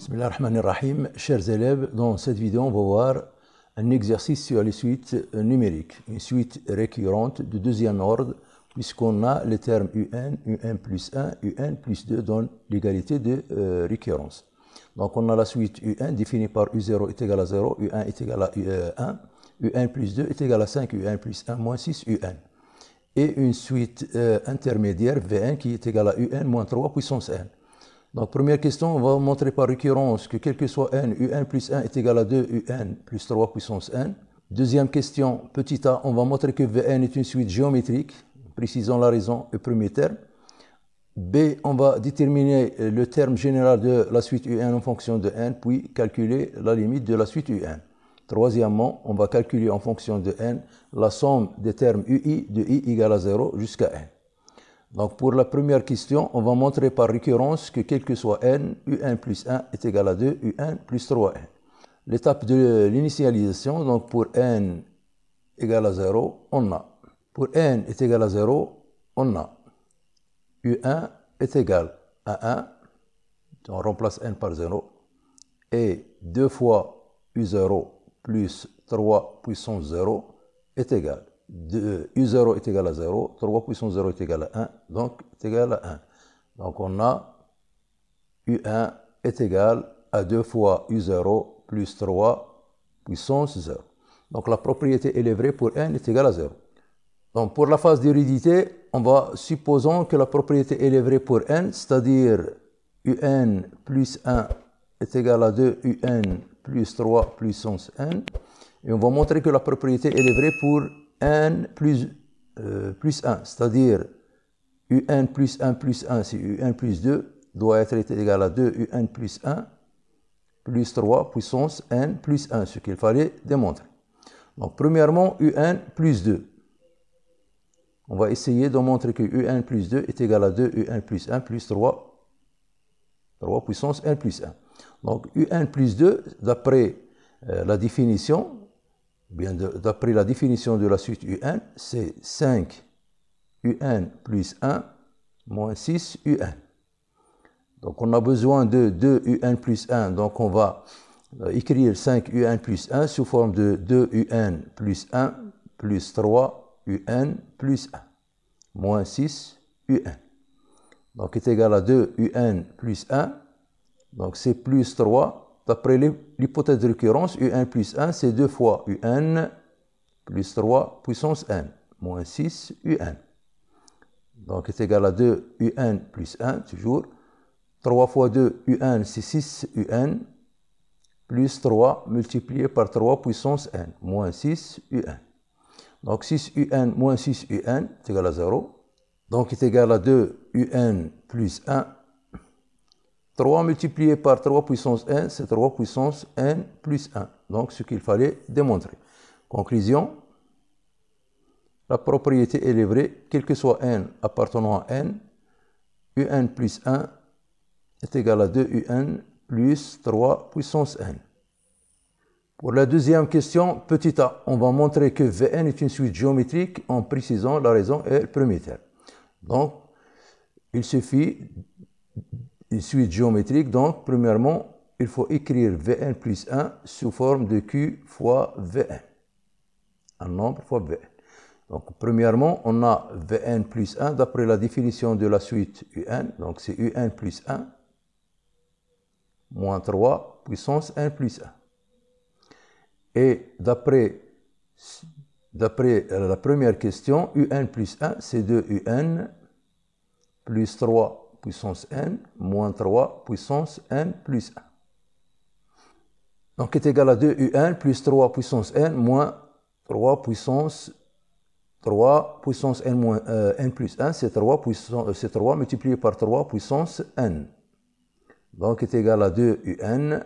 Bismillahirrahmanirrahim. Chers élèves, dans cette vidéo, on va voir un exercice sur les suites numériques, une suite récurrente de deuxième ordre, puisqu'on a les termes UN, UN plus 1, UN plus 2 donnent l'égalité de récurrence. Donc on a la suite UN définie par U0 est égal à 0, UN est égal à 1, UN plus 2 est égal à 5, UN plus 1 moins 6, UN. Et une suite intermédiaire Vn qui est égale à UN moins 3 puissance n. Donc, première question, on va montrer par récurrence que quel que soit n, un plus 1 est égal à 2 un plus 3 puissance n. Deuxième question, petit a, on va montrer que Vn est une suite géométrique, précisons la raison au premier terme. B, on va déterminer le terme général de la suite un en fonction de n, puis calculer la limite de la suite un. Troisièmement, on va calculer en fonction de n la somme des termes ui de i égale à 0 jusqu'à n. Donc pour la première question, on va montrer par récurrence que quel que soit n, un plus 1 est égal à 2, un plus 3n. L'étape de l'initialisation, donc pour n égale à 0, on a. Pour n est égal à 0, on a u1 est égal à 1, on remplace n par 0, et 2 fois u0 plus 3 puissance 0 est égal. U0 est égal à 0, 3 puissance 0 est égal à 1, donc est égal à 1. Donc on a U1 est égal à 2 fois U0 plus 3 puissance 0. Donc la propriété elle est vraie pour n est égale à 0. Donc pour la phase d'hérédité, on va supposons que la propriété elle est vraie pour n, c'est-à-dire Un plus 1 est égal à 2 Un plus 3 puissance n. Et on va montrer que la propriété elle est vraie pour n plus 1, c'est-à-dire un plus 1 plus 1, c'est un plus 2, doit être égal à 2 un plus 1 plus 3 puissance n plus 1, ce qu'il fallait démontrer. Donc, premièrement, un plus 2. On va essayer de montrer que un plus 2 est égal à 2 un plus 1 plus 3 puissance n plus 1. Donc, un plus 2, d'après la définition, bien, d'après la définition de la suite UN, c'est 5 UN plus 1 moins 6 UN. Donc on a besoin de 2 UN plus 1, donc on va écrire 5 UN plus 1 sous forme de 2 UN plus 1 plus 3 UN plus 1 moins 6 UN. Donc est égal à 2 UN plus 1, donc c'est plus 3. D'après l'hypothèse de récurrence, un plus 1, c'est 2 fois un plus 3 puissance n, moins 6 un. Donc, est égal à 2 un plus 1, toujours. 3 fois 2, un, c'est 6 un, plus 3 multiplié par 3 puissance n, moins 6 un. Donc, 6 un moins 6 un est égal à 0. Donc, est égal à 2 un plus 1. 3 multiplié par 3 puissance n, c'est 3 puissance n plus 1. Donc, ce qu'il fallait démontrer. Conclusion, la propriété elle est vraie, quel que soit n appartenant à n, un plus 1 est égal à 2 un plus 3 puissance n. Pour la deuxième question, petit a, on va montrer que Vn est une suite géométrique en précisant la raison et le premier terme. Donc, il suffit une suite géométrique, donc premièrement, il faut écrire Vn plus 1 sous forme de Q fois Vn. Un nombre fois Vn. Donc premièrement, on a Vn plus 1 d'après la définition de la suite Un, donc c'est Un plus 1 moins 3 puissance n plus 1. Et d'après la première question, Un plus 1, c'est 2 Un plus 3 puissance n moins 3 puissance n plus 1. Donc est égal à 2 un plus 3 puissance n moins 3 puissance n moins n plus 1, c'est 3 multiplié par 3 puissance n. Donc est égal à 2 un.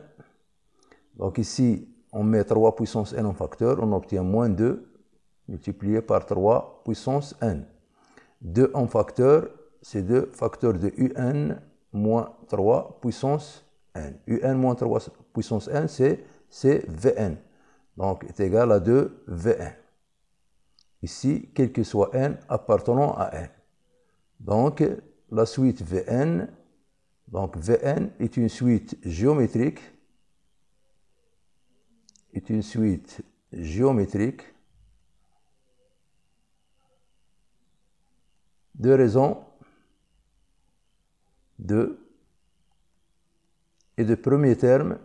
Donc ici, on met 3 puissance n en facteur, on obtient moins 2 multiplié par 3 puissance n. 2 en facteur, c'est 2 facteurs de un moins 3 puissance n. Un moins 3 puissance n, c'est Vn. Donc, est égal à 2 Vn. Ici, quel que soit n appartenant à n. Donc, la suite Vn Donc Vn est une suite géométrique, de raisons de et de premier terme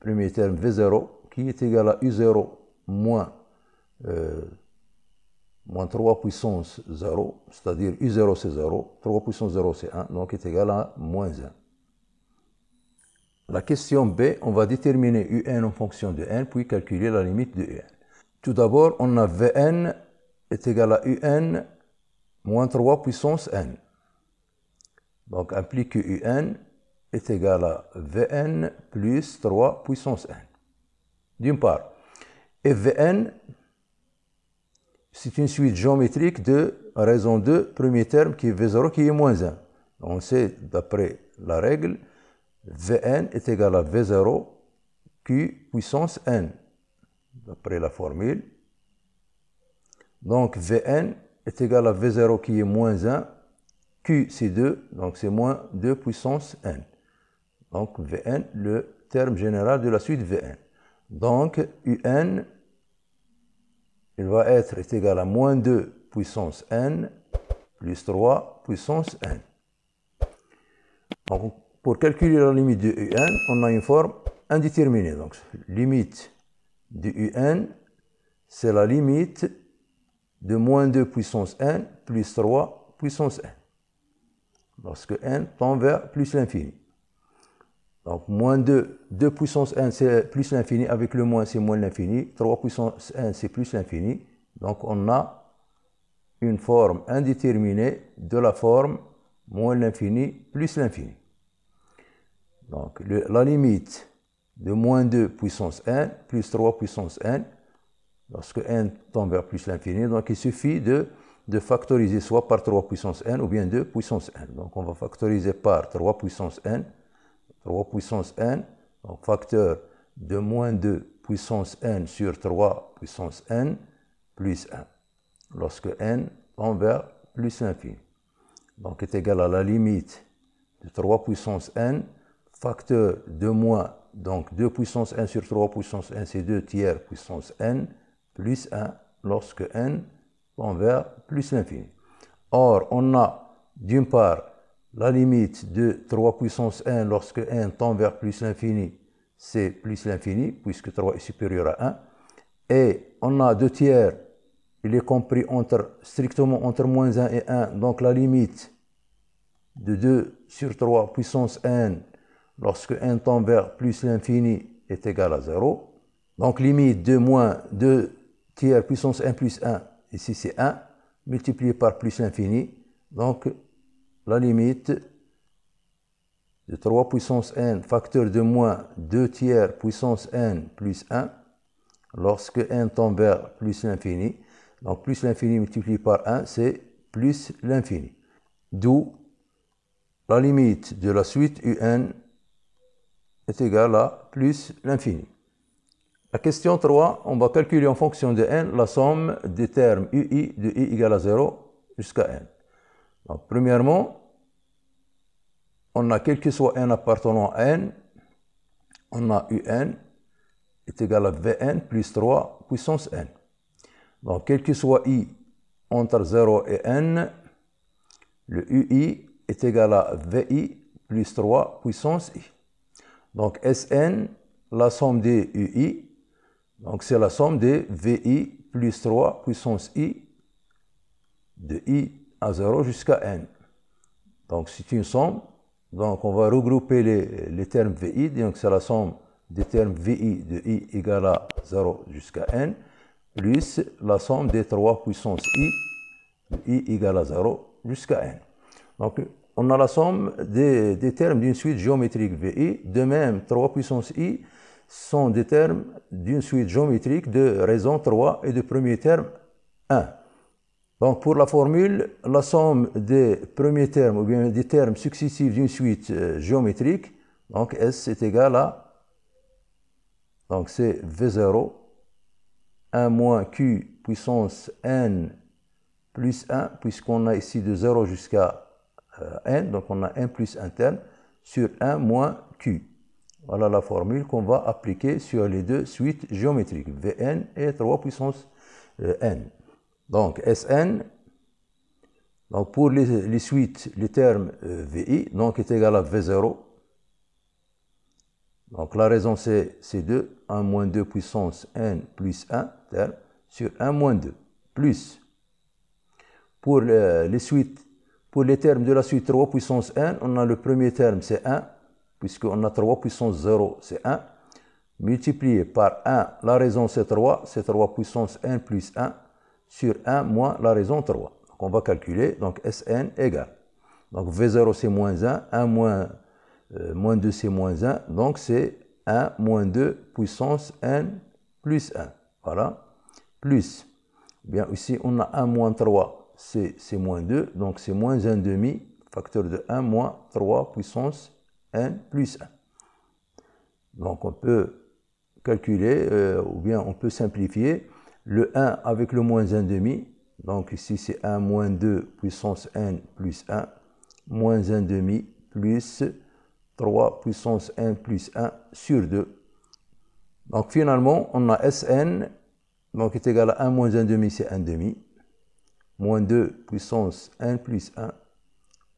V0 qui est égal à U0 moins 3 puissance 0, c'est-à-dire U0 c'est 0, 3 puissance 0 c'est 1, donc est égal à moins 1. La question B, on va déterminer UN en fonction de n, puis calculer la limite de UN. Tout d'abord, on a Vn est égal à UN moins 3 puissance n. Donc implique que UN est égal à Vn plus 3 puissance n. D'une part. Et Vn, c'est une suite géométrique de raison 2, premier terme qui est V0 qui est moins 1. On sait, d'après la règle, Vn est égal à V0 Q puissance n, d'après la formule. Donc Vn est égal à V0 qui est moins 1, Q c'est 2, donc c'est moins 2 puissance n. Donc Vn, le terme général de la suite Vn. Donc Un, il va être égal à moins 2 puissance n plus 3 puissance n. Donc, pour calculer la limite de Un, on a une forme indéterminée. Donc limite de Un, c'est la limite de moins 2 puissance n plus 3 puissance n. Lorsque n tend vers plus l'infini. Donc, moins 2 puissance n, c'est plus l'infini. Avec le moins, c'est moins l'infini. 3 puissance n, c'est plus l'infini. Donc, on a une forme indéterminée de la forme moins l'infini plus l'infini. Donc, la limite de moins 2 puissance n plus 3 puissance n, lorsque n tend vers plus l'infini, donc il suffit de factoriser soit par 3 puissance n ou bien 2 puissance n. Donc, on va factoriser par 3 puissance n. 3 puissance n, donc facteur de moins 2 puissance n sur 3 puissance n plus 1, lorsque n tend vers plus l'infini. Donc est égal à la limite de 3 puissance n, facteur de moins, donc 2 puissance n sur 3 puissance n, c'est 2 tiers puissance n, plus 1, lorsque n tend vers plus l'infini. Or, on a d'une part la limite de 3 puissance n lorsque n tend vers plus l'infini, c'est plus l'infini, puisque 3 est supérieur à 1. Et on a 2 tiers, il est compris strictement entre moins 1 et 1. Donc la limite de 2 sur 3 puissance n lorsque n tend vers plus l'infini est égale à 0. Donc limite de moins 2 tiers puissance n plus 1, ici c'est 1, multiplié par plus l'infini. Donc la limite de 3 puissance n, facteur de moins 2 tiers puissance n plus 1, lorsque n tend vers plus l'infini. Donc plus l'infini multiplié par 1, c'est plus l'infini. D'où la limite de la suite Un est égale à plus l'infini. La question 3, on va calculer en fonction de n la somme des termes ui de i égale à 0 jusqu'à n. Donc, premièrement, on a quel que soit n appartenant à n, on a Un est égal à Vn plus 3 puissance n. Donc, quel que soit i entre 0 et n, le ui est égal à Vi plus 3 puissance i. Donc, Sn, la somme des ui, donc c'est la somme des Vi plus 3 puissance i, de i à 0 jusqu'à n. Donc, c'est une somme. Donc, on va regrouper les termes Vi. Donc, c'est la somme des termes Vi de i égale à 0 jusqu'à n, plus la somme des 3 puissance i, de i égale à 0 jusqu'à n. Donc, on a la somme des termes d'une suite géométrique Vi. De même, 3 puissance i sont des termes d'une suite géométrique de raison 3 et de premier terme 1. Donc, pour la formule, la somme des premiers termes ou bien des termes successifs d'une suite géométrique, donc S est égal à, donc c'est V0, 1 moins Q puissance N plus 1, puisqu'on a ici de 0 jusqu'à n, donc on a 1 plus un terme, sur 1 moins q. Voilà la formule qu'on va appliquer sur les deux suites géométriques, Vn et 3 puissance n. Donc Sn, donc pour les suites, le terme Vi donc est égal à V0. Donc la raison c'est 2, 1 moins 2 puissance n plus 1 terme sur 1 moins 2, plus pour les suites, pour les termes de la suite 3 puissance n, on a le premier terme c'est 1, puisqu'on a 3 puissance 0 c'est 1, multiplié par 1, la raison c'est 3 puissance n plus 1 sur 1 moins la raison 3. Donc on va calculer, donc Sn égale, donc V0 c'est moins 1, 1 moins 2 c'est moins 1, donc c'est 1 moins 2 puissance n plus 1. Voilà, plus, bien ici on a 1 moins 3, c'est moins 2, donc c'est moins 1 demi, facteur de 1 moins 3 puissance n plus 1. Donc on peut calculer, ou bien on peut simplifier le 1 avec le moins 1 demi, donc ici c'est 1 moins 2 puissance n plus 1, moins 1 demi plus 3 puissance n plus 1 sur 2. Donc finalement, on a Sn, donc est égal à 1 moins 1 demi, c'est 1 demi, moins 2 puissance n plus 1,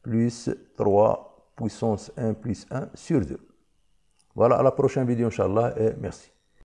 plus 3 puissance n plus 1 sur 2. Voilà, à la prochaine vidéo, Inch'Allah, et merci.